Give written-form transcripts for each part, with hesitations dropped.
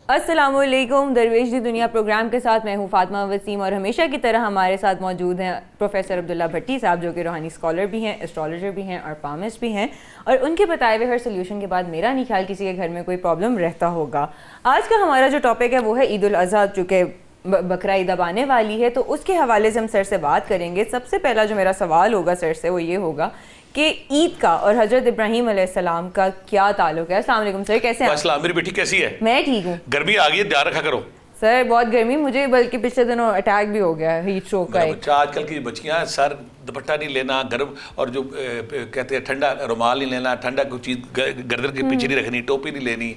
السلام علیکم. درویش دی دنیا پروگرام کے ساتھ میں ہوں فاطمہ وسیم, اور ہمیشہ کی طرح ہمارے ساتھ موجود ہیں پروفیسر عبداللہ بھٹی صاحب, جو کہ روحانی اسکالر بھی ہیں, اسٹرالوجر بھی ہیں اور پامسٹ بھی ہیں, اور ان کے بتائے ہوئے ہر سلیوشن کے بعد میرا نہیں خیال کسی کے گھر میں کوئی پرابلم رہتا ہوگا. آج کا ہمارا جو ٹاپک ہے وہ ہے عید الاضحیٰ, چونکہ بقرہ عید اب آنے والی ہے, تو اس کے حوالے سے ہم سر سے بات کریں گے. سب سے پہلا جو میرا سوال ہوگا سر سے وہ یہ ہوگا کہ عید کا اور حضرت ابراہیم علیہ السلام کا کیا تعلق ہے. السلام علیکم سر, کیسے ہیں؟ السلام, میری بیٹی کیسی ہے؟ میں ٹھیک ہوں. گرمی آ گئی ہے, دھیان رکھا کرو. سر بہت گرمی مجھے, بلکہ پچھلے دنوں اٹیک بھی ہو گیا ہے, ہیٹ اسٹروک کا. آج کل کی بچیاں سر دوپٹہ نہیں لینا, گرم, اور جو کہتے ہیں ٹھنڈا رومال نہیں لینا, ٹھنڈا کوئی چیز گردن کے پیچھے نہیں رکھنی, ٹوپی نہیں لینی,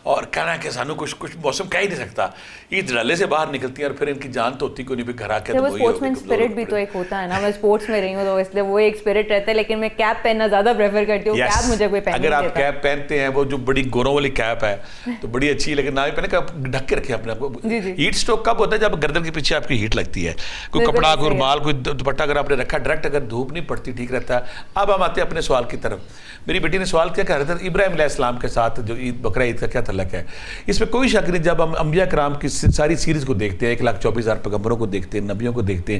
اور کہنا ہے کہ سانو کچھ موسم کہہ ہی نہیں سکتا. عید ڈالے سے باہر نکلتی ہیں اور پھر ان کی جان تو ہوتی کوئی نہیں, گھر آ کے اسپورٹس مین اسپرٹ بھی تو ایک ہوتا ہے نا. میں اسپورٹس میں رہی ہوں تو اس لیے وہ ایک اسپرٹ رہتا ہے, لیکن میں کیپ پہننا زیادہ پریفر کرتی ہوں. کیپ مجھے کوئی پہننا, اگر آپ کیپ پہنتے ہیں وہ جو بڑی گوروں والی کیپ ہے تو بڑی اچھی, لیکن نہ پہنے کہ آپ ڈھک کے رکھیں اپنے آپ کو. ہیٹ اسٹروک کب ہوتا ہے؟ جب گردن کے پیچھے آپ کی ہیٹ لگتی ہے. کوئی کپڑا, کوئی رومال, کوئی دوپٹہ اگر آپ نے رکھا ڈائریکٹ, اگر دھوپ نہیں پڑتی ٹھیک رہتا ہے. اب ہم آتے ہیں اپنے سوال کی طرف. میری بیٹی نے سوال کیا کہ حضرت ابراہیم علیہ السلام کے ساتھ جو عید بقرہ عید کا کیا تعلق ہے. اس میں کوئی شک نہیں, جب ہم انبیاء کرام کی ساری سیریز کو دیکھتے ہیں, 1,24,000 پیغمبروں کو دیکھتے ہیں, نبیوں کو دیکھتے ہیں,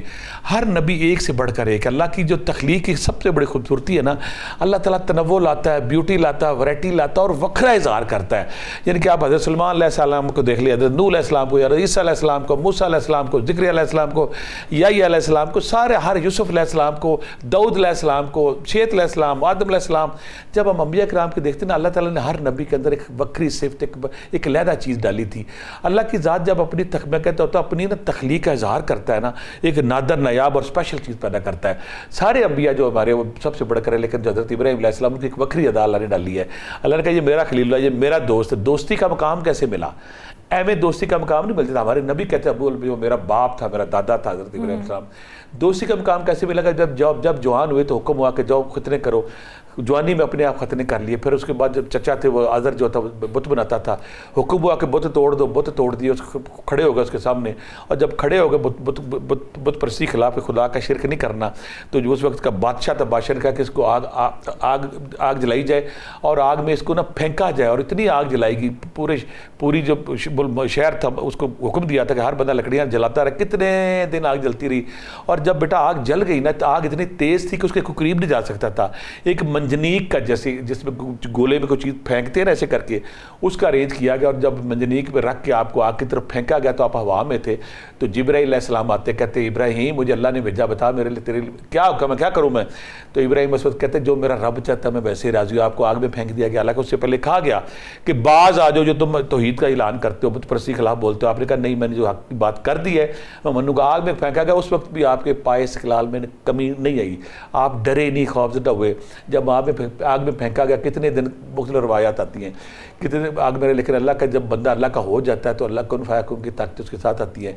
ہر نبی ایک سے بڑھ کر ایک. اللہ کی جو تخلیق کی سب سے بڑی خوبصورتی ہے نا, اللہ تعالیٰ تنوع لاتا ہے, بیوٹی لاتا ہے, ورائٹی لاتا ہے, اور وکھرا اظہار کرتا ہے. یعنی کہ آپ حضرت سلمان علیہ السلام کو دیکھ لیں, حضرت نوح علیہ السلام کو, حضرت عیسیٰ علیہ السلام کو, موسیٰ علیہ السلام کو, ذکر علیہ السلام کو, یحییٰ علیہ السلام کو, سارے ہر یوسف علیہ السلام کو, داؤد علیہ السلام کو, شیت علیہ السلام, آدم علیہ السلام. جب ہم انبیاء کرام کے دیکھتے ہیں نا, اللہ تعالیٰ نے ہر نبی کے اندر ایک وکری صفت, ایک علیحدہ چیز ڈالی تھی. اللہ کی ذات جب اپنی میں کہتا ہوتا اپنی نا تخلیق کا اظہار کرتا ہے نا, ایک نادر نایاب اور اسپیشل چیز پیدا کرتا ہے. سارے انبیاء جو ہمارے وہ سب سے بڑھ کر ہے, لیکن جو حضرت ابراہیم علیہ السلام کی ایک وکری ادا اللہ نے ڈالی ہے. اللہ نے کہا یہ میرا خلیل اللہ, یہ میرا دوست ہے. دوستی کا مقام کیسے ملا؟ اہم دوستی کا مقام نہیں ملتا. ہمارے نبی کہتے ہیں ابو میرا باپ تھا, میرا دادا تھا حضرت ابراہیم علیہ السلام. دوستی کا مقام کیسے ملا کہ جب جوان ہوئے تو حکم ہوا کہ جاؤ ختنے کرو. جوانی میں اپنے آپ ختنے کر لیے. پھر اس کے بعد جب چچا تھے وہ آزر جو تھا بت بناتا تھا, حکم ہوا کہ بت توڑ دو. بت توڑ دیے, کھڑے ہو گئے اس کے سامنے, اور جب کھڑے ہو گئے بت پرستی خلاف خدا کا شرک نہیں کرنا, تو جو اس وقت کا بادشاہ تھا, بادشاہ نے کہا کہ اس کو آگ جلائی جائے, اور آگ میں اس کو نا پھینکا جائے, اور اتنی آگ جلائی گی پوری جو شہر تھا اس کو حکم دیا تھا کہ ہر بندہ لکڑیاں جلاتا رہے. کتنے دن آگ جلتی رہی, اور جب بیٹا آگ جل گئی نا, تو آگ اتنی تیز تھی کہ اس کے قریب نہیں جا سکتا تھا. ایک منجنیق کا جیسے جس میں گولے میں کوئی چیز پھینکتے ہیں نا ایسے کر کے, اس کا ارینج کیا گیا, اور جب منجنیق پہ رکھ کے آپ کو آگ کی طرف پھینکا گیا تو آپ ہوا میں تھے. تو جبرائیل علیہ السلام آتے, کہتے ابراہیم مجھے اللہ نے بھیجا, بتا میرے لیے تیرے کیا حکم ہے, کیا کروں میں؟ تو ابراہیم اس وقت کہتے جو میرا رب چاہتا ہے میں ویسے ہی راضی ہوں. آپ کو آگ میں پھینک دیا گیا. حالانکہ اس سے پہلے کہا گیا کہ باز آ جاؤ, جو تم توحید کا اعلان کرتے ہو, بت پرستی کے خلاف بولتے ہو. آپ نے کہا نہیں, میں نے جو حق کی بات کر دی ہے میں منوں گا. آگ میں پھینکا گیا, اس وقت بھی آپ کے پائے استقلال میں کمی نہیں آئی, آپ ڈرے نہیں, خوفزدہ ہوئے. جب آگ میں پھینکا گیا, کتنے دن مختلف روایات آتی ہیں کتنے دن آگ میں, لیکن اللہ کا جب بندہ اللہ کا ہو جاتا ہے تو اللہ کن فیکون کی طاقت اس کے ساتھ آتی ہے.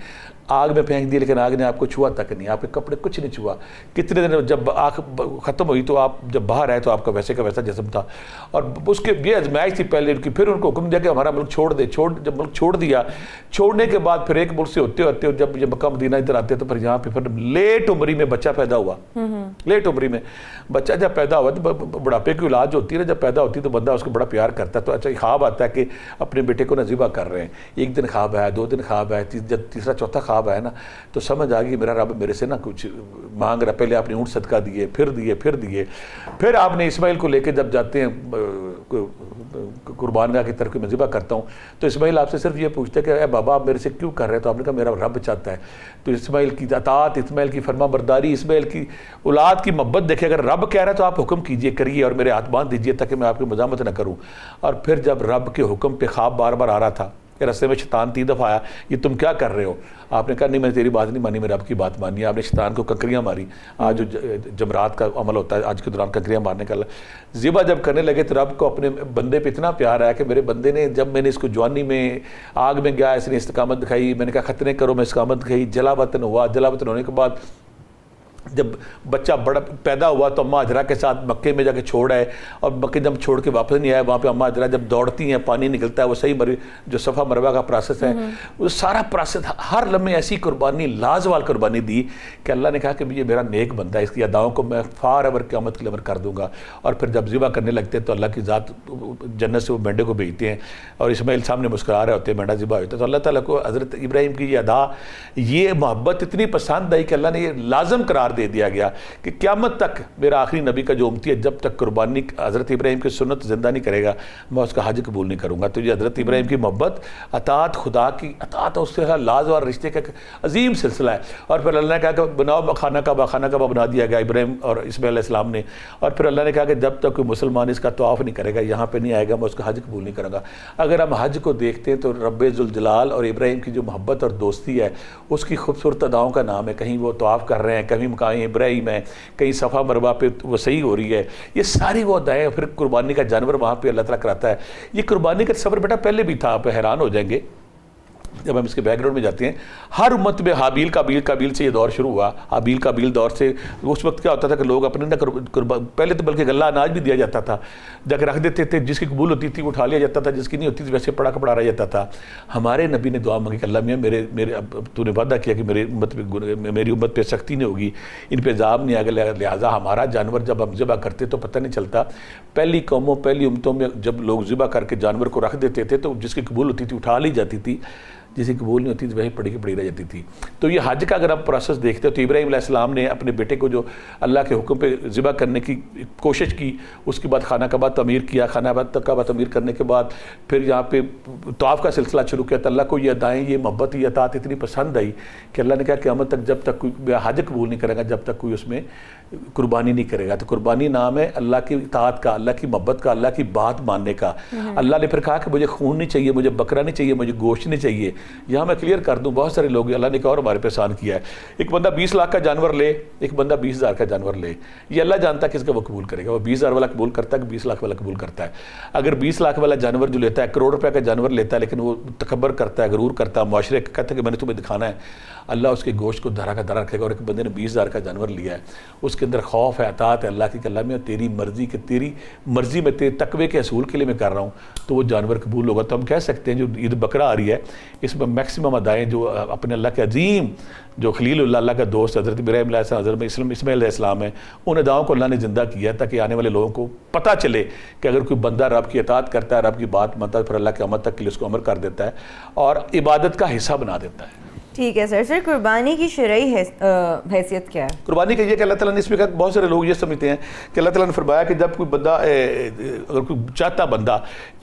آگ میں پھینک دی, لیکن آگ نے آپ کو چھوا تک نہیں, آپ کے کپڑے کچھ نہیں چھوا. کتنے دن جب آگ ختم ہوئی تو آپ جب باہر آئے تو آپ کا ویسے کا ویسا جسم تھا. اور اس کے یہ آزمائش تھی پہلے ان کی. پھر ان کو حکم دیا کہ ہمارا ملک چھوڑ دے. جب ملک چھوڑ دیا, چھوڑنے کے بعد پھر ایک ملک سے ہوتے ہوتے جب یہ مکہ مدینہ ادھر آتے تو پھر یہاں پہ پھر لیٹ عمری میں بچہ پیدا ہوا. لیٹ عمری میں بچہ جب پیدا ہوا تو بڑھاپے کی اولاد جو ہوتی ہے نا, جب پیدا ہوتی ہے تو بندہ اس کو بڑا پیار کرتا ہے. تو اچھا خواب آتا ہے کہ اپنے بیٹے کو ذبح کر رہے ہیں. ایک دن خواب آیا, 2 دن خواب آیا, جب تیسرا چوتھا خواب آیا نا تو سمجھ آ گئی میرا رب میرے سے نا کچھ مانگ رہا. پہلے آپ نے اونٹ صدقہ دیے, پھر آپ نے اسماعیل کو لے کے جب جاتے ہیں قربان گاہ کی طرف میں ذبح کرتا ہوں, تو اسماعیل آپ سے صرف یہ پوچھتے ہیں کہ اے بابا آپ میرے سے کیوں کر رہے ہیں؟ تو آپ نے کہا میرا رب چاہتا ہے. تو اسماعیل کی اطاعت, اسماعیل کی فرما برداری, اسماعیل کی اولاد کی محبت دیکھیں. اگر رب کہہ رہا ہے تو آپ حکم کیجئے, کریے, اور میرے ہاتھ باندھ دیجئے تاکہ میں آپ کی مزاحمت نہ کروں. اور پھر جب رب کے حکم پہ خواب بار بار آ رہا تھا, رستے میں شیطان 3 دفعہ آیا, یہ تم کیا کر رہے ہو؟ آپ نے کہا نہیں میں نے تیری بات نہیں مانی, میں رب کی بات مانی. آپ نے شیطان کو کنکریاں ماری. آج جو جمرات کا عمل ہوتا ہے آج کے دوران کنکریاں مارنے کا, ذبح جب کرنے لگے تو رب کو اپنے بندے پہ اتنا پیار آیا کہ میرے بندے نے, جب میں نے اس کو جوانی میں آگ میں گیا, اس نے استقامت دکھائی, میں نے کہا ختنے کرو, میں استقامت دکھائی, جلا وطن ہوا. جلا وطن ہونے کے بعد جب بچہ بڑا پیدا ہوا تو اماں حجرہ کے ساتھ مکے میں جا کے چھوڑ آئے, اور مکے جب چھوڑ کے واپس نہیں آئے, وہاں پہ اماں حجرہ جب دوڑتی ہیں پانی نکلتا ہے, وہ صحیح جو صفا مروہ کا پروسیس ہے, وہ سارا پروسیس ہر لمحے ایسی قربانی لازوال قربانی دی کہ اللہ نے کہا کہ یہ میرا نیک بندہ ہے, اس کی اداؤں کو میں فار ایور قیامت کے لیے کر دوں گا. اور پھر جب ذبح کرنے لگتے ہیں تو اللہ کی ذات جنت سے وہ مینڈے کو بھیجتے ہیں, اور اسماعیل سامنے مسکرا رہے ہوتے ہیں, مینڈا ذبح ہوتا ہے. تو اللہ تعالیٰ کو حضرت ابراہیم کی یہ ادا, یہ محبت اتنی پسند آئی کہ اللہ نے یہ لازم قرار دے دیا گیا کہ قیامت تک میرا آخری نبی کا جو امتی ہے جب تک قربانی حضرت ابراہیم کی سنت زندہ نہیں کرے گا میں اس کا حج قبول نہیں کروں گا. تو یہ حضرت ابراہیم کی محبت اطاعت خدا کی اطاعت اس کے ساتھ لاز اور رشتے کا ایک عظیم سلسلہ ہے. اور پھر اللہ نے کہا کہ بناؤ خانہ کعبہ بنا دیا گیا ابراہیم اور اسماعیل علیہ السلام نے. اور پھر اللہ نے کہا کہ جب تک کوئی مسلمان اس کا طواف نہیں کرے گا, یہاں پہ نہیں آئے گا, میں اس کا حج قبول نہیں کروں گا. اگر ہم حج کو دیکھتے ہیں تو رب ذوالجلال اور ابراہیم کی جو محبت اور دوستی ہے اس کی خوبصورت اداؤں کا نام ہے. کہیں وہ طواف کر رہے ہیں, کہیں مقام ابراہیم ہے, کہیں صفا مروہ پہ وہ صحیح ہو رہی ہے, یہ ساری وہ ادائیں. پھر قربانی کا جانور وہاں پہ اللہ تعالیٰ کراتا ہے. یہ قربانی کا سفر بیٹا پہلے بھی تھا, آپ حیران ہو جائیں گے جب ہم اس کے بیک گراؤنڈ میں جاتے ہیں. ہر امت میں حابیل قابیل سے یہ دور شروع ہوا. حابیل قابیل دور سے اس وقت کیا ہوتا تھا کہ لوگ اپنے پہلے تو بلکہ غلہ اناج بھی دیا جاتا تھا, جا کے رکھ دیتے تھے, جس کی قبول ہوتی تھی وہ اٹھا لیا جاتا تھا, جس کی نہیں ہوتی تھی ویسے پڑا کپڑا رہ جاتا تھا. ہمارے نبی نے دعا مانگی کہ اللہ میاں میرے تو نے وعدہ کیا کہ میری امت پہ سختی نہیں ہوگی, ان پہ عذاب نہیں آگے, لہٰذا ہمارا جانور جب ہم ذبح کرتے تو پتہ نہیں چلتا. پہلی قوموں پہلی امتوں میں جب لوگ ذبح کر کے جانور کو رکھ دیتے تھے تو جس کی قبول ہوتی تھی اٹھا لی جاتی تھی, جس کی قبول نہیں ہوتی تھی وہی پڑی کی پڑی رہ جاتی تھی. تو یہ حج کا اگر آپ پروسیس دیکھتے ہو تو ابراہیم علیہ السلام نے اپنے بیٹے کو جو اللہ کے حکم پہ ذبح کرنے کی کوشش کی, اس کے بعد خانہ کعبہ تعمیر کیا, خانہ کعبہ تعمیر کرنے کے بعد پھر یہاں پہ طواف کا سلسلہ شروع کیا. تو اللہ کو یہ ادائیں, یہ محبت, یہ اطاعت اتنی پسند آئی کہ اللہ نے کہا قیامت تک جب تک کوئی حج قبول نہیں کرے گا جب تک کوئی اس میں قربانی نہیں کرے گا. تو قربانی نام ہے اللہ کی اطاعت کا, اللہ کی محبت کا, اللہ کی بات ماننے کا. اللہ نے پھر کہا کہ مجھے خون نہیں چاہیے, مجھے بکرا نہیں چاہیے, مجھے گوشت نہیں چاہیے. یہاں میں کلیئر کر دوں, بہت سارے لوگ اللہ نے کہا اور ہمارے پہ احسان کیا ہے, ایک بندہ 20 لاکھ کا جانور لے, ایک بندہ 20,000 کا جانور لے, یہ اللہ جانتا ہے کس کا وہ قبول کرے گا. وہ 20,000 والا قبول کرتا ہے کہ 20 لاکھ والا قبول کرتا ہے. اگر 20 لاکھ والا جانور جو لیتا ہے, کروڑ روپے کا جانور لیتا ہے, لیکن وہ تکبر کرتا ہے, غرور کرتا ہے, معاشرے کا کہتا ہے کہ میں نے تمہیں دکھانا ہے, اللہ اس کے گوشت کو دھرا کا دھرا رکھے گا. اور ایک بندے نے 20,000 کا جانور لیا ہے, اس کے اندر خوف ہے, اطاعت ہے اللہ کی کہ اللہ میں تیری مرضی کہ تیری مرضی میں تیرے تقوی کے حصول کے لیے میں کر رہا ہوں, تو وہ جانور قبول ہوگا. تو ہم کہہ سکتے ہیں جو عید بقرہ آ رہی ہے اس میں میکسیمم ادائیں جو اپنے اللہ کے عظیم جو خلیل اللہ کا دوست حضرت ابراہیم علیہ السلام, حضرت اسماعیل علیہ السلام ہیں, ان اداؤں کو اللہ نے زندہ کیا تاکہ آنے والے لوگوں کو پتہ چلے کہ اگر کوئی بندہ رب کی اطاعت کرتا ہے, رب کی بات مانتا ہے, پھر اللہ قیامت تک کے لیے اس کو عمل کر دیتا ہے اور عبادت کا حصہ بنا دیتا ہے. ٹھیک ہے سر. قربانی کی شرعی حیثیت کیا ہے؟ قربانی کا یہ کہ اللہ تعالیٰ نے اس میں کہا, بہت سارے لوگ یہ سمجھتے ہیں کہ اللہ تعالیٰ نے فرمایا کہ جب کوئی بندہ اگر کوئی چاہتا بندہ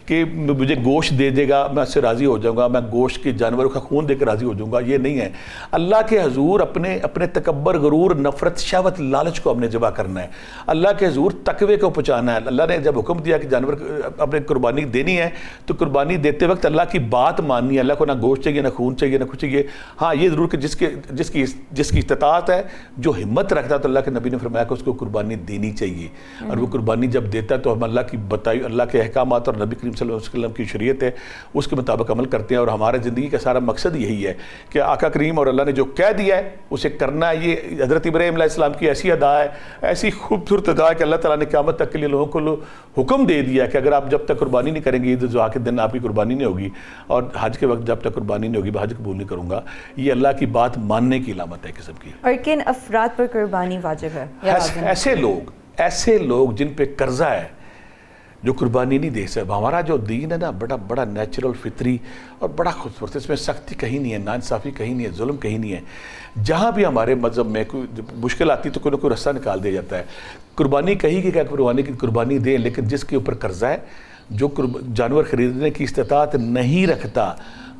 کہ مجھے گوشت دے دے گا میں اس سے راضی ہو جاؤں گا, میں گوشت کے جانوروں کا خون دے کے راضی ہو جاؤں گا, یہ نہیں ہے. اللہ کے حضور اپنے تکبر, غرور, نفرت, شہوت, لالچ کو ہم نے ذبح کرنا ہے. اللہ کے حضور تقوی کو پہنچانا ہے. اللہ نے جب حکم دیا کہ جانور اپنے قربانی دینی ہے تو قربانی دیتے وقت اللہ کی بات ماننی ہے. اللہ کو نہ گوشت چاہیے, نہ خون چاہیے, نہ کچھ چاہیے. ہاں یہ ضرور کہ جس کی استطاعت ہے, جو ہمت رکھتا ہے, تو اللہ کے نبی نے فرمایا کہ اس کو قربانی دینی چاہیے. اور وہ قربانی جب دیتا ہے تو ہم اللہ کی بتائی, اللہ کے احکامات اور نبی کریم صلی اللہ علیہ وسلم کی شریعت ہے اس کے مطابق عمل کرتے ہیں. اور ہمارے زندگی کا سارا مقصد یہی ہے کہ آقا کریم اور اللہ نے جو کہہ دیا ہے اسے کرنا ہے. یہ حضرت ابراہیم علیہ السلام کی ایسی ادا ہے, ایسی خوبصورت ادا ہے کہ اللہ تعالیٰ نے قیامت تک کے لیے لوگوں کو حکم دے دیا کہ اگر آپ جب تک قربانی نہیں کریں گے عید الاضحیٰ کے دن آپ کی قربانی نہیں ہوگی, اور حج کے وقت جب تک قربانی نہیں ہوگی میں حج قبول نہیں کروں گا. یہ اللہ کی بات ماننے کی علامت ہے قسم کی. اور کن افراد پر قربانی واجب ہے؟ ایسے لوگ جن پہ قرضہ ہے, جو قربانی نہیں دے سکتے. ہمارا جو دین ہے نا بڑا نیچرل, فطری اور بڑا خوبصورت, اس میں سختی کہیں نہیں ہے, ناانصافی کہیں نہیں ہے, ظلم کہیں نہیں ہے. جہاں بھی ہمارے مذہب میں کوئی مشکل آتی تو کوئی نہ کوئی رستہ نکال دیا جاتا ہے. قربانی کہی کہ قربانی دیں, لیکن جس کے اوپر قرضہ ہے, جو جانور خریدنے کی استطاعت نہیں رکھتا,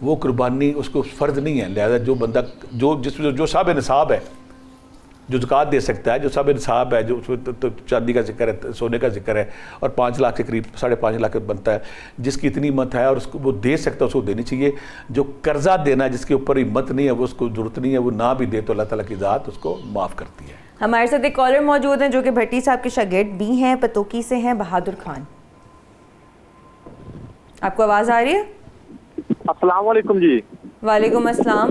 وہ قربانی اس کو فرض نہیں ہے. لہذا جو بندہ جو صاحب نصاب ہے, جو زکوٰۃ دے سکتا ہے, جو صاحب نصاب ہے, جو چاندی کا ذکر ہے, سونے کا ذکر ہے, اور 5 لاکھ کے قریب 5.5 لاکھ بنتا ہے, جس کی اتنی ہمت ہے اور اس کو وہ دے سکتا ہے اس کو دینی چاہیے. جو قرضہ دینا ہے, جس کے اوپر ہمت نہیں ہے, وہ اس کو ضرورت نہیں ہے, وہ نہ بھی دے تو اللہ تعالیٰ کی ذات اس کو معاف کرتی ہے. ہمارے ساتھ ایک کالر موجود ہیں جو کہ بھٹی صاحب کے شاگرد بھی ہیں, پتوکی سے ہیں, بہادر خان. آپ کو آواز آ رہی ہے؟ السلام علیکم. جی وعلیکم السلام.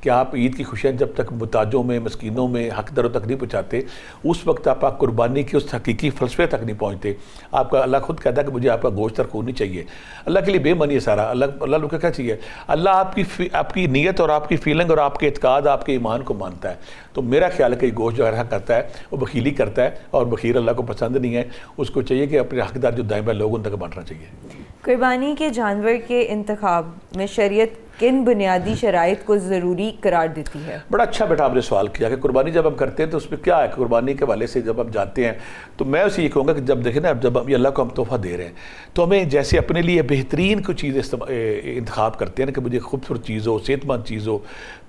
کہ آپ عید کی خوشیاں جب تک محتاجوں میں، مسکینوں میں، حق دروں تک نہیں پہنچاتے، اس وقت آپ قربانی کے اس حقیقی فلسفے تک نہیں پہنچتے. آپ کا اللہ خود کہتا ہے کہ مجھے آپ کا گوشت اور خون نہیں چاہیے. اللہ کے لیے بے معنی ہے سارا. اللہ لوگ کو کیا چاہیے؟ اللہ آپ کی نیت اور آپ کی فیلنگ اور آپ کے اعتقاد، آپ کے ایمان کو مانتا ہے. تو میرا خیال ہے کہ یہ گوشت جو کرتا ہے وہ بخیلی کرتا ہے، اور بخیر اللہ کو پسند نہیں ہے. اس کو چاہیے کہ اپنے حقدار جو دائیں بائیں لوگ ان تک بانٹنا چاہیے. قربانی کے جانور کے انتخاب میں شریعت کن بنیادی شرائط کو ضروری قرار دیتی ہے؟ بڑا اچھا بیٹا آپ نے سوال کیا کہ قربانی جب ہم کرتے ہیں تو اس میں کیا ہے. قربانی کے حوالے سے جب ہم جاتے ہیں تو میں اسے یہ کہوں گا کہ جب دیکھیں نا، جب ہم اللہ کو ہم تحفہ دے رہے ہیں تو ہمیں جیسے اپنے لیے بہترین کوئی چیز انتخاب کرتے ہیں نا، کہ مجھے خوبصورت چیز ہو، صحت مند چیز ہو،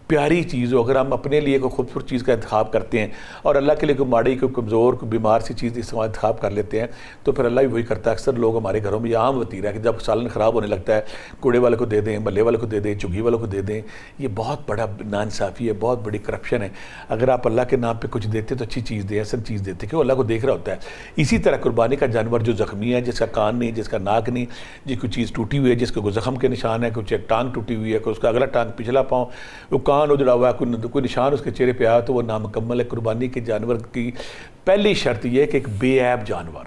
پیاری چیز ہو. اگر ہم اپنے لیے کوئی خوبصورت چیز کا انتخاب کرتے ہیں اور اللہ کے لیے کوئی ماڑی، کوئی کمزور، کوئی بیمار سی چیز انتخاب کر لیتے ہیں تو پھر اللہ بھی وہی کرتا ہے. اکثر لوگ ہمارے گھروں میں یہ عام وتیرہ ہے کہ جب سالن خراب ہونے لگتا ہے کوڑے والے کو دے دیں، بلے والے کو دے دیں، چگھی والے کو دے دیں. یہ بہت بڑا ناانصافی ہے، بہت بڑی کرپشن ہے. اگر آپ اللہ کے نام پہ کچھ دیتے تو اچھی چیز دیں، احسن چیز دیتے، کہ وہ اللہ کو دیکھ رہا ہوتا ہے. اسی طرح قربانی کا جانور جو زخمی ہے، جس کا کان نہیں، جس کا ناک نہیں، جس کوئی چیز ٹوٹی ہوئی ہے، جس کو کوئی زخم کے نشان ہے، کچھ ٹانگ ٹوٹی ہوئی ہے، کوئی اس کا اگلا ٹانگ پچھلا پاؤں، وہ کان اجڑا ہوا ہے، کوئی نشان اس کے چہرے پہ آیا تو وہ نامکمل ہے. قربانی کے جانور کی پہلی شرط یہ ہے کہ ایک بے عیب جانور،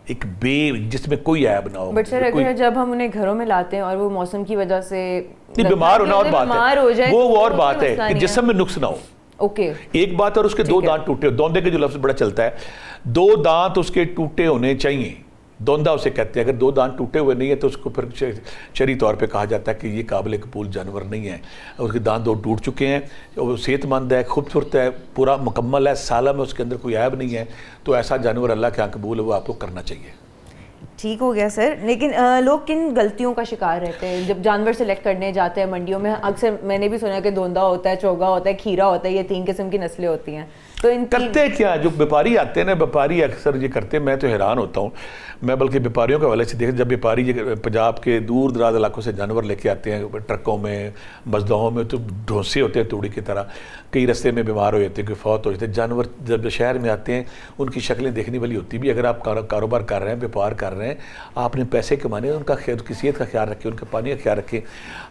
ایک جس میں کوئی عیب نہ ہو. بٹ سر اگر جب ہم انہیں گھروں میں لاتے ہیں اور وہ موسم کی وجہ سے بیمار ہونا اور بات ہے، وہ اور بات ہے کہ جسم میں نقص نہ ہو. اوکے، ایک بات. اور اس کے دو دانت ٹوٹے، دوندے کے جو لفظ بڑا چلتا ہے، دو دانت اس کے ٹوٹے ہونے چاہیے. دوندہ اسے کہتے ہیں. اگر دو دانت ٹوٹے ہوئے نہیں ہیں تو اس کو پھر شرعی طور پہ کہا جاتا ہے کہ یہ قابل قبول جانور نہیں ہے. اس کے دانت دو ٹوٹ چکے ہیں، وہ صحت مند ہے، خوبصورت ہے، پورا مکمل ہے، سالم ہے، اس کے اندر کوئی عیب نہیں ہے، تو ایسا جانور اللہ کے ہاں قبول ہے، وہ آپ کو کرنا چاہیے. ٹھیک ہو گیا سر. لیکن لوگ کن غلطیوں کا شکار رہتے ہیں جب جانور سلیکٹ کرنے جاتے ہیں منڈیوں میں؟ اکثر میں نے بھی سنا کہ دوندا ہوتا ہے، چوگا ہوتا ہے، کھیرا ہوتا ہے، یہ 3 قسم کی نسلیں ہوتی ہیں. تو ان کرتے کیا جو بیپاری آتے ہیں نا، بیپاری اکثر یہ کرتے ہیں. میں تو حیران ہوتا ہوں. میں بلکہ بیپاریوں کے حوالے سے دیکھ، جب بیپاری پنجاب کے دور دراز علاقوں سے جانور لے کے آتے ہیں ٹرکوں میں، مزدوں میں، تو ڈھونسے ہوتے ہیں توڑی کی طرح. کئی رستے میں بیمار ہو جاتے ہیں، کوئی فوت ہو جاتے ہیں. جانور جب شہر میں آتے ہیں ان کی شکلیں دیکھنے والی ہوتی بھی. اگر آپ کاروبار کر رہے ہیں، بیپار کر رہے ہیں، آپ نے پیسے کمانے، ان کا صحت کا خیال رکھیں، ان کے پانی کا خیال رکھیں.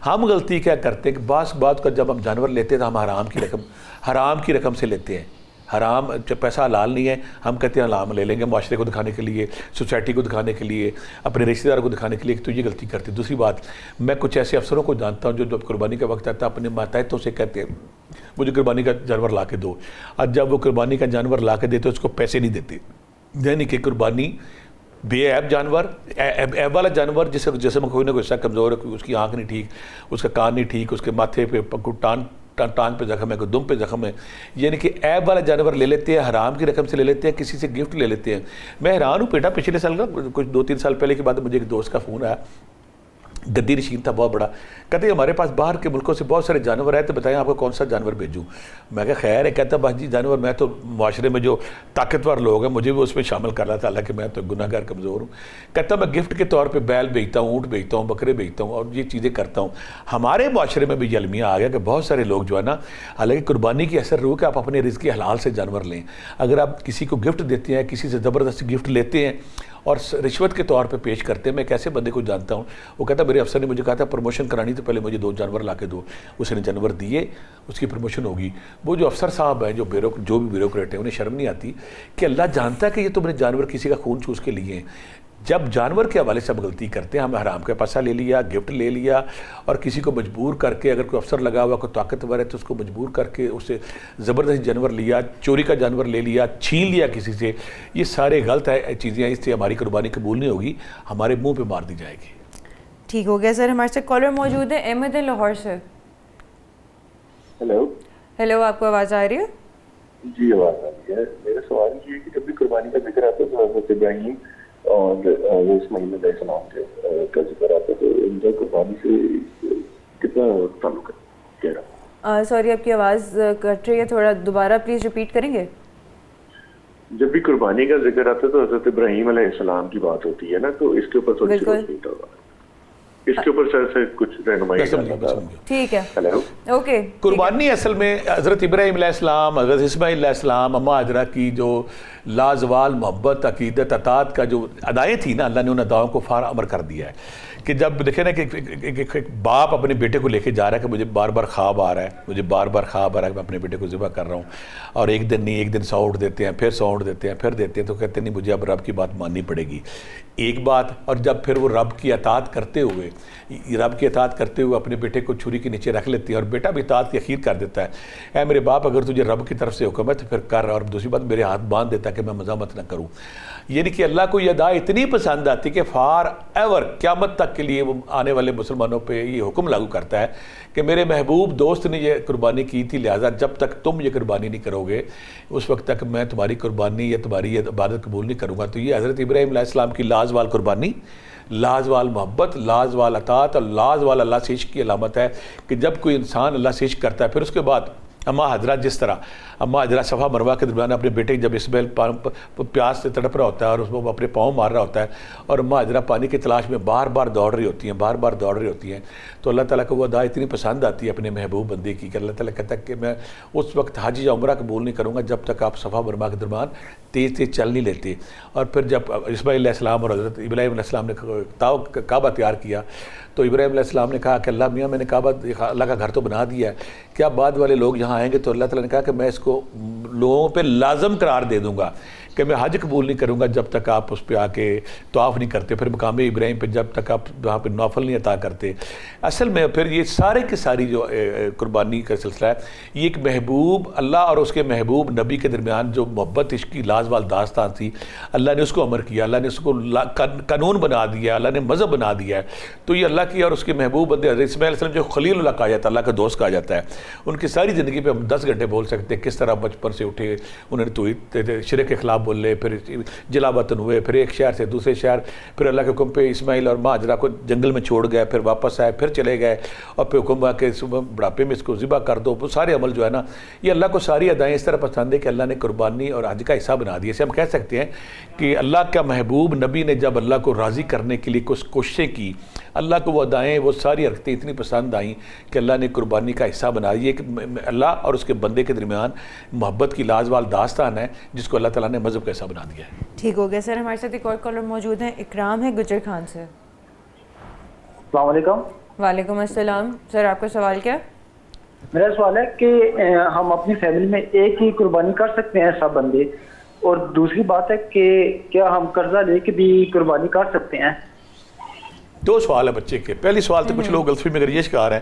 ہم غلطی کیا کرتے ہیں کہ بعض کا جب ہم جانور لیتے ہیں تو ہم حرام کی رقم سے لیتے ہیں. حرام پیسہ حلال نہیں ہے، ہم کہتے ہیں حرام لے لیں گے معاشرے کو دکھانے کے لیے، سوسائٹی کو دکھانے کے لیے، اپنے رشتہ داروں کو دکھانے کے لیے. تو یہ غلطی کرتے ہیں. دوسری بات، میں کچھ ایسے افسروں کو جانتا ہوں جو جب قربانی کا وقت آتا ہے اپنے ماتحتوں سے کہتے ہیں مجھے قربانی کا جانور لا کے دو. اور جب وہ قربانی کا جانور لا کے دیتے اس کو پیسے نہیں دیتے. یعنی کہ قربانی بے عیب جانور، عیب والا جانور جس کا جسم کوئی نہ کوئی حصہ کمزور ہے، اس کی آنکھ نہیں ٹھیک، اس کا کان نہیں ٹھیک، اس کے ماتھے پہ ٹانگ پہ زخم ہے، کوئی دم پہ زخم ہے، یعنی کہ عیب والا جانور لے لیتے ہیں، حرام کی رقم سے لے لیتے ہیں، کسی سے گفٹ لے لیتے ہیں. میں حیران ہوں بیٹا، پچھلے سال کا کچھ 2-3 سال پہلے کی بات ہے، مجھے ایک دوست کا فون آیا، گدی نشین تھا بہت بڑا. کہتے ہیں ہمارے پاس باہر کے ملکوں سے بہت سارے جانور آئے، تو بتائیں آپ کو کون سا جانور بھیجوں. میں کہا خیر ہے. کہتا بس جی جانور، میں تو معاشرے میں جو طاقتور لوگ ہیں مجھے بھی اس میں شامل کر رہا تھا، حالانکہ میں تو گناہ گار کمزور ہوں. کہتا میں گفٹ کے طور پہ بیل بھیجتا ہوں، اونٹ بھیجتا ہوں، بکرے بھیجتا ہوں، اور یہ چیزیں کرتا ہوں. ہمارے معاشرے میں بھی یہ المیہ آ گیا کہ بہت سارے لوگ جو ہے نا، حالانکہ قربانی کی اثر روح کہ آپ اپنے رزق حلال سے جانور لیں. اگر آپ کسی کو گفٹ دیتے ہیں، کسی سے زبردستی گفٹ لیتے ہیں اور رشوت کے طور پہ پیش کرتے ہیں. میں ایک ایسے بندے کو جانتا ہوں، وہ کہتا میرے افسر نے مجھے کہا تھا پروموشن کرانی تو پہلے مجھے 2 جانور لا کے دو. اس نے جانور دیے، اس کی پروموشن ہوگی. وہ جو افسر صاحب ہیں، جو بھی بیوروکریٹ ہیں، انہیں شرم نہیں آتی کہ اللہ جانتا ہے کہ یہ تو میرے جانور کسی کا خون چوس کے لیے ہیں. جب جانور کے حوالے سے ہم غلطی کرتے ہیں، ہم حرام کا پیسہ لے لیا، گفٹ لے لیا، اور کسی کو مجبور کر کے، اگر کوئی افسر لگا ہوا کوئی طاقتور ہے تو اس کو مجبور کر کے اس سے زبردست جانور لیا، چوری کا جانور لے لیا، چھین لیا کسی سے. یہ سارے غلط ہے چیزیں، اس سے ہماری قربانی قبول نہیں ہوگی، ہمارے منہ پہ مار دی جائے گی. ٹھیک ہو گیا سر. ہمارے ساتھ کالر موجود ہے احمد ہے لاہور سے. ہیلو، آپ کو آواز آ رہی ہے؟ جی آواز آ رہی ہے. میرا سوال یہ ہے کہ جب بھی قربانی کا ذکر آتا ہے تو حضرت ابراہیم اور اسماعیل علیہ السلام کا ذکر آتا ہے، تو ان کا قربانی سے کتنا تعلق ہے کہہ رہا؟ سوری آپ کی آواز کٹ رہی ہے، تھوڑا دوبارہ پلیز ریپیٹ کریں گے؟ جب بھی قربانی کا ذکر آتا ہے تو حضرت ابراہیم علیہ السلام کی بات ہوتی ہے نا، تو اس کے اوپر تھوڑی سی روشنی ڈالو، اس کے اوپر سر سے کچھ رہنمائی. ٹھیک ہے، ہیلو، اوکے. قربانی اصل میں حضرت ابراہیم علیہ السلام، حضرت اسماعیل علیہ السلام، اماں ہاجرہ کی جو لازوال محبت، عقیدت، اطاعت کا جو ادائیں تھیں نا، اللہ نے ان اداؤں کو امر کر دیا ہے کہ جب دیکھیں نا کہ ایک باپ اپنے بیٹے کو لے کے جا رہا ہے کہ مجھے بار بار خواب آ رہا ہے، مجھے بار بار خواب آ رہا ہے کہ میں اپنے بیٹے کو ذبح کر رہا ہوں، اور ایک دن نہیں، ایک دن سونٹ دیتے ہیں، پھر سونٹ دیتے ہیں، پھر دیتے ہیں، تو کہتے نہیں مجھے اب رب کی بات ماننی پڑے گی، ایک بات. اور جب پھر وہ رب کی اطاعت کرتے ہوئے اپنے بیٹے کو چھری کے نیچے رکھ لیتی ہے، اور بیٹا بھی اطاعت کی اخیر کر دیتا ہے، اے میرے باپ اگر تجھے رب کی طرف سے حکم ہے تو پھر کر، اور دوسری بات میرے ہاتھ باندھ دیتا ہے کہ میں مزاحمت نہ کروں. یعنی کہ اللہ کو یہ ادا اتنی پسند آتی کہ فار ایور قیامت تک کے لیے وہ آنے والے مسلمانوں پہ یہ حکم لاگو کرتا ہے کہ میرے محبوب دوست نے یہ قربانی کی تھی، لہٰذا جب تک تم یہ قربانی نہیں کرو گے اس وقت تک میں تمہاری قربانی یا تمہاری یہ عبادت قبول نہیں کروں گا. تو یہ حضرت ابراہیم علیہ السلام کی لازوال قربانی، لازوال محبت، لازوال اطاعت اور لازوال اللہ سے عشق کی علامت ہے کہ جب کوئی انسان اللہ سے عشق کرتا ہے. پھر اس کے بعد اماں حضرہ جس طرح اماں حضرہ صفا مروہ کے درمیان اپنے بیٹے جب اسماعیل پیاس سے تڑپ رہا ہوتا ہے اور اس کو اپنے پاؤں مار رہا ہوتا ہے، اور اماں حضرہ پانی کی تلاش میں بار بار دوڑ رہی ہوتی ہیں، تو اللہ تعالیٰ کو وہ ادا اتنی پسند آتی ہے اپنے محبوب بندے کی کہ اللہ تعالیٰ کہتا ہے کہ میں اس وقت حج یا عمرہ قبول نہیں کروں گا جب تک آپ صفا مروہ کے درمیان تیز چل نہیں لیتے. اور پھر جب اسماعیل علیہ السلام اور حضرت ابراہیم علیہ السلام نے کعبہ تیار کیا تو ابراہیم علیہ السلام نے کہا کہ اللہ میاں میں نے کعبہ اللہ کا گھر تو بنا دیا ہے، کیا بعد والے لوگ یہاں آئیں گے؟ تو اللہ تعالیٰ نے کہا کہ میں اس کو لوگوں پہ لازم قرار دے دوں گا کہ میں حج قبول نہیں کروں گا جب تک آپ اس پہ آ کے طواف نہیں کرتے، پھر مقام ابراہیم پہ جب تک آپ وہاں پہ نوافل نہیں عطا کرتے. اصل میں پھر یہ سارے کی ساری جو قربانی کا سلسلہ ہے یہ ایک محبوب اللہ اور اس کے محبوب نبی کے درمیان جو محبت عشق کی لازوال داستان تھی، اللہ نے اس کو امر کیا، اللہ نے اس کو قانون بنا دیا، اللہ نے مذہب بنا دیا ہے. تو یہ اللہ کی اور اس کے محبوب بندے حضرت اسماعیل علیہ السلام جو خلیل اللہ کہا جاتا ہے، اللہ کا دوست کہا جاتا ہے، ان کی ساری زندگی پہ ہم 10 گھنٹے بول سکتے ہیں کس طرح بچپن سے اٹھے، انہوں نے توحید شرک کے خلاف بولے، پھر جلا وطن ہوئے، پھر ایک شہر سے دوسرے شہر، پھر اللہ کے حکم پہ اسماعیل اور ماں حجرہ کو جنگل میں چھوڑ گئے، پھر واپس آئے، پھر چلے گئے، اور پھر حکم ہوا کہ بڑھاپے میں اس کو ذبح کر دو. وہ سارے عمل جو ہے نا یہ اللہ کو ساری ادائیں اس طرح پسند ہے کہ اللہ نے قربانی اور حج کا حصہ بنا دیا. اسے ہم کہہ سکتے ہیں کہ اللہ کا محبوب نبی نے جب اللہ کو راضی کرنے کے لیے کچھ کوششیں کی، اللہ کو وہ ادائیں وہ ساری حرکتیں اتنی پسند آئیں کہ اللہ نے قربانی کا حصہ بنا دیا. کہ اللہ اور اس کے بندے کے درمیان محبت کی لازوال داستان ہے جس کو اللہ تعالیٰ نے مذہب کا حصہ بنا دیا ہے. ٹھیک ہو گیا سر. ہمارے ساتھ ایک اور کالر موجود ہیں، اکرام ہے گجر خان سے. السلام علیکم. وعلیکم السلام. سر آپ کا سوال کیا؟ میرا سوال ہے کہ ہم اپنی فیملی میں ایک ہی قربانی کر سکتے ہیں سب بندے، اور دوسری بات ہے کہ کیا ہم قرضہ لے کے بھی قربانی کر سکتے ہیں؟ 2 سوال ہے بچے کے. پہلی سوال تو کچھ لوگ غلطی میں اگر یہ شکار ہیں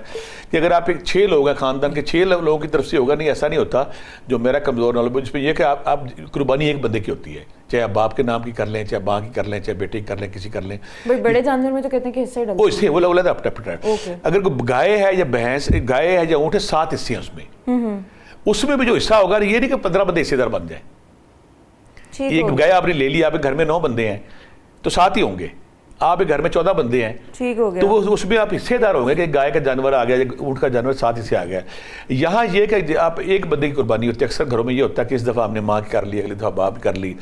کہ اگر آپ 6 لوگ ہیں خاندان کے 6 لوگوں کی طرف سے ہوگا، نہیں ایسا نہیں ہوتا. جو میرا کمزور نالج اس پہ یہ کہ آپ قربانی ایک بندے کی ہوتی ہے، چاہے آپ باپ کے نام کی کر لیں، چاہے ماں کی کر لیں، چاہے بیٹے کی کر لیں، کسی کر لیں. بڑے جانور میں تو کہتے ہیں کہ حصے ڈالتے ہیں، وہ حصے وہ لوگ اپنا اگر کوئی گائے ہے یا بھینس، گائے ہے یا اونٹ ہے، 7 حصے ہیں اس میں. اس میں بھی جو حصہ ہوگا یہ نہیں کہ 15 بندے حصے دار بن جائیں. ایک گائے آپ نے لے لی، آپ کے گھر میں 9 بندے ہیں تو 7 ہی ہوں گے. آپ کے گھر میں 14 بندے ہیں، ٹھیک ہو گیا، تو وہ اس میں آپ حصے دار ہوں گے کہ گائے کا جانور آ گیا یا اونٹ کا جانور 7 حصے آ گیا. یہاں یہ کہ آپ ایک بندے کی قربانی ہوتی ہے. اکثر گھروں میں یہ ہوتا ہے کہ اس دفعہ ہم نے ماں کی کر لی، اگلی دفعہ باپ کی کر لی،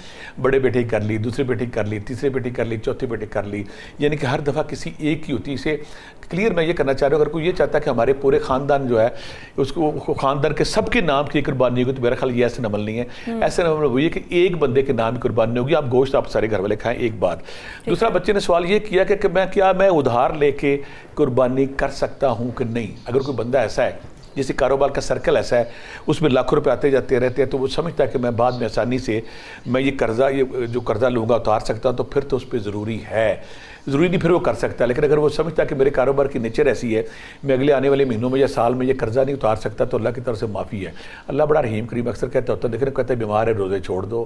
بڑے بیٹے کی کر لی، دوسرے بیٹے کی کر لی، تیسرے بیٹے کی کر لی، چوتھے بیٹے کی کر لی. یعنی کہ ہر دفعہ کسی ایک کی ہوتی ہے. اسے کلیئر میں یہ کرنا چاہ رہا ہوں، اگر کوئی یہ چاہتا ہے کہ ہمارے پورے خاندان جو ہے اس کو خاندان کے سب کے نام کی قربانی ہوگی، تو میرا خیال یہ ایسے عمل نہیں ہے. ایسے عمل وہی ہے کہ ایک بندے کے نام کی قربانی ہوگی، آپ گوشت آپ سارے گھر والے کھائیں. ایک بات. دوسرا بچے نے سوال یہ کیا کہ میں ادھار لے کے قربانی کر سکتا ہوں کہ نہیں. اگر کوئی بندہ ایسا ہے جیسے کاروبار کا سرکل ایسا ہے اس میں لاکھوں روپے آتے جاتے رہتے ہیں، تو وہ سمجھتا ہے کہ میں بعد میں آسانی سے میں یہ جو قرضہ لوں گا اتار سکتا ہوں، تو پھر تو اس پہ ضروری نہیں پھر وہ کر سکتا ہے. لیکن اگر وہ سمجھتا ہے کہ میرے کاروبار کی نیچر ایسی ہے میں اگلے آنے والے مہینوں میں یا سال میں یہ قرضہ نہیں اتار سکتا، تو اللہ کی طرف سے معافی ہے. اللہ بڑا رحیم کریم. اکثر کہتا ہوتا ہے، دیکھیں کہتے ہیں بیمار ہے روزے چھوڑ دو،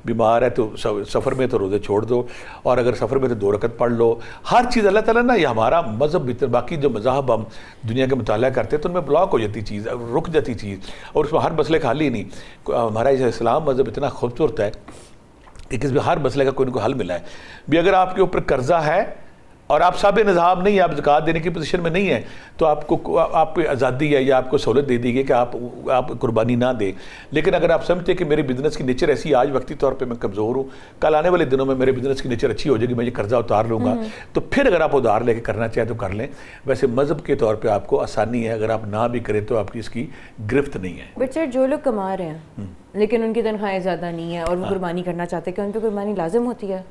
بیمار ہے تو سفر میں تو روزے چھوڑ دو، اور اگر سفر میں تو 2 رکعت پڑھ لو. ہر چیز اللہ تعالیٰ نا یہ ہمارا مذہب، باقی جو مذاہب ہم دنیا کے مطالعہ کرتے ہیں تو ان میں بلاک ہو جاتی چیز، رک جاتی چیز، اور اس میں ہر مسئلے کا حل ہی نہیں. ہمارا اسلام مذہب اتنا خوبصورت ہے کہ اس میں ہر مسئلے کا کوئی نہ کوئی حل ملا ہے. بھی اگر آپ کے اوپر قرضہ ہے اور آپ صاحب نظام نہیں، آپ زکوٰۃ دینے کی پوزیشن میں نہیں ہیں، تو آپ کو آزادی ہے یا آپ کو سہولت دے دی گئی کہ آپ قربانی نہ دیں. لیکن اگر آپ سمجھتے کہ میری بزنس کی نیچر ایسی، آج وقتی طور پہ میں کمزور ہوں، کل آنے والے دنوں میں میرے بزنس کی نیچر اچھی ہو جائے گی، میں یہ قرضہ اتار لوں گا، تو پھر اگر آپ ادھار لے کے کرنا چاہیں تو کر لیں. ویسے مذہب کے طور پہ آپ کو آسانی ہے، اگر آپ نہ بھی کریں تو آپ کی اس کی گرفت نہیں ہے. بٹ سر جو لوگ کما رہے ہیں لیکن ان کی تنخواہیں زیادہ نہیں ہیں اور وہ قربانی کرنا چاہتے ہیں، کہ ان پہ قربانی لازم ہوتی ہے؟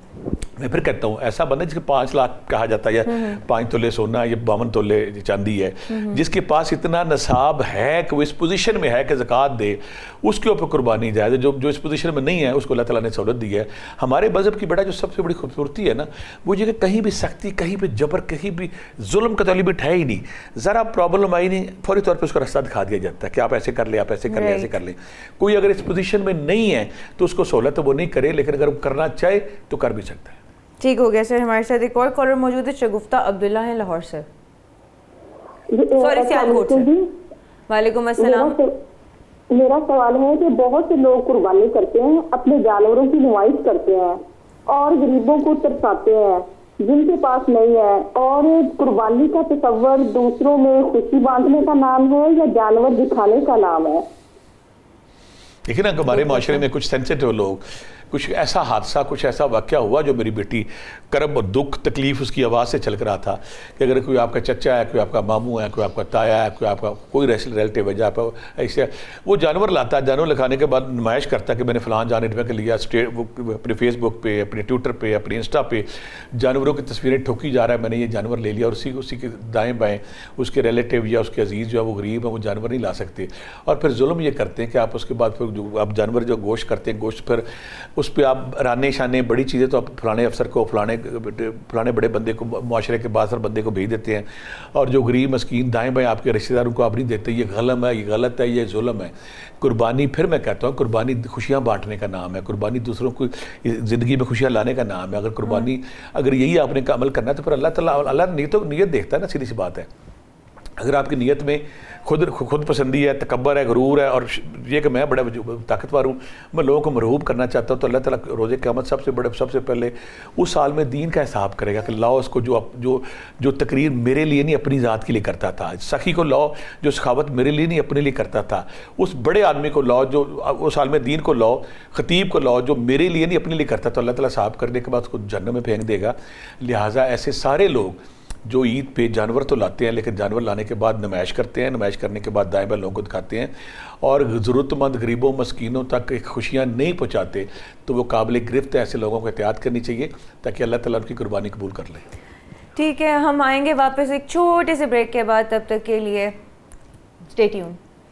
میں پھر کہتا ہوں ایسا بندہ جس کے 5 لاکھ کہا جاتا ہے یا 5 تولے سونا یا 52 تولے چاندی ہے، جس کے پاس اتنا نصاب ہے کہ وہ اس پوزیشن میں ہے کہ زکوٰۃ دے، اس کے اوپر قربانی جائز ہے. جو اس پوزیشن میں نہیں ہے اس کو اللہ تعالیٰ نے سہولت دی ہے. ہمارے مذہب کی بڑا جو سب سے بڑی خوبصورتی ہے نا وہ یہ کہ کہیں بھی سختی، کہیں بھی جبر، کہیں بھی ظلم کا طالبت ہے ہی نہیں. ذرا پرابلم آئی نہیں فوری طور پہ اس کا راستہ دکھا دیا جاتا ہے کہ آپ ایسے کر لیں، آپ ایسے کر لیں، ایسے کر لیں. کوئی اگر اس پوزیشن میں نہیں ہے تو اس کو سہولت وہ نہیں کرے، لیکن اگر وہ کرنا چاہے تو کر بھی سکتا ہے. ٹھیک ہو گیا سر. ہمارے ساتھ ایک اور کالر موجود ہے، شگفتہ عبداللہ ہیں لاہور سے. سوری سیالکوٹ سے. وعلیکم السلام. میرا سوال ہے کہ بہت سے لوگ قربانی کرتے ہیں، اپنے جانوروں کی نمائش کرتے ہیں اور غریبوں کو ترساتے ہیں جن کے پاس نہیں ہے. اور قربانی کا تصور دوسروں میں خوشی بانٹنے کا نام ہے یا جانور دکھانے کا نام ہے؟ دیکھیں نا ہمارے معاشرے میں کچھ سینسیٹیو لوگ، کچھ ایسا حادثہ، کچھ ایسا واقعہ ہوا جو میری بیٹی کرب اور دکھ تکلیف اس کی آواز سے چھلک رہا تھا کہ اگر کوئی آپ کا چچا ہے، کوئی آپ کا ماموں ہے، کوئی آپ کا تایا ہے، کوئی آپ کا کوئی ریلیٹیو ہے جہاں پہ ایسے وہ جانور لاتا ہے، جانور لکھانے کے بعد نمائش کرتا ہے کہ میں نے فلان جانور کے لیا، اپنے فیس بک پہ، اپنے ٹویٹر پہ، اپنے انسٹا پہ جانوروں کی تصویریں ٹھوکی جا رہا ہے، میں نے یہ جانور لے لیا، اور اسی کے دائیں بائیں اس کے ریلیٹیو یا اس کے عزیز جو ہے وہ غریب ہے، وہ جانور نہیں لا سکتے. اور پھر ظلم یہ کرتے ہیں کہ آپ اس کے بعد پھر جو آپ جانور جو گوشت کرتے ہیں، گوشت پھر اس پہ آپ رانے شانے بڑی چیزیں تو آپ فلانے افسر کو، فلانے بڑے بندے کو، معاشرے کے باثر بندے کو بھیج دیتے ہیں، اور جو غریب مسکین دائیں بائیں آپ کے رشتہ داروں کو آپ نہیں دیتے. یہ غلط ہے، یہ غلط ہے، یہ ظلم ہے. قربانی پھر میں کہتا ہوں قربانی خوشیاں بانٹنے کا نام ہے، قربانی دوسروں کو زندگی میں خوشیاں لانے کا نام ہے. اگر قربانی اگر یہی آپ نے عمل کرنا ہے تو پھر اللہ تعالیٰ نیت دیکھتا ہے نا، سیدھی سی بات ہے. اگر آپ کی نیت میں خود پسندی ہے، تکبر ہے، غرور ہے، اور یہ کہ میں بڑا طاقتور ہوں، میں لوگوں کو مرغوب کرنا چاہتا ہوں، تو اللہ تعالیٰ روزے قیامت سب سے پہلے اس سال میں دین کا حساب کرے گا کہ لاؤ اس کو جو تقریر میرے لیے نہیں اپنی ذات کے لیے کرتا تھا، سخی کو لاؤ جو سخاوت میرے لیے نہیں اپنے لیے کرتا تھا، اس بڑے آدمی کو لاؤ جو اس عالم دین کو لاؤ، خطیب کو لاؤ جو میرے لیے نہیں اپنے لیے کرتا. تو اللہ تعالیٰ حساب کرنے کے بعد اس کو جہنم میں پھینک دے گا. لہٰذا ایسے سارے لوگ جو عید پہ جانور تو لاتے ہیں لیکن جانور لانے کے بعد نمائش کرتے ہیں، نمائش کرنے کے بعد دائیں بائیں لوگوں کو دکھاتے ہیں اور ضرورت مند غریبوں مسکینوں تک خوشیاں نہیں پہنچاتے، تو وہ قابل گرفت ہے. ایسے لوگوں کو احتیاط کرنی چاہیے تاکہ اللہ تعالیٰ ان کی قربانی قبول کر لے. ٹھیک ہے، ہم آئیں گے واپس ایک چھوٹے سے بریک کے بعد، تب تک کے لیے اسٹے ٹیون.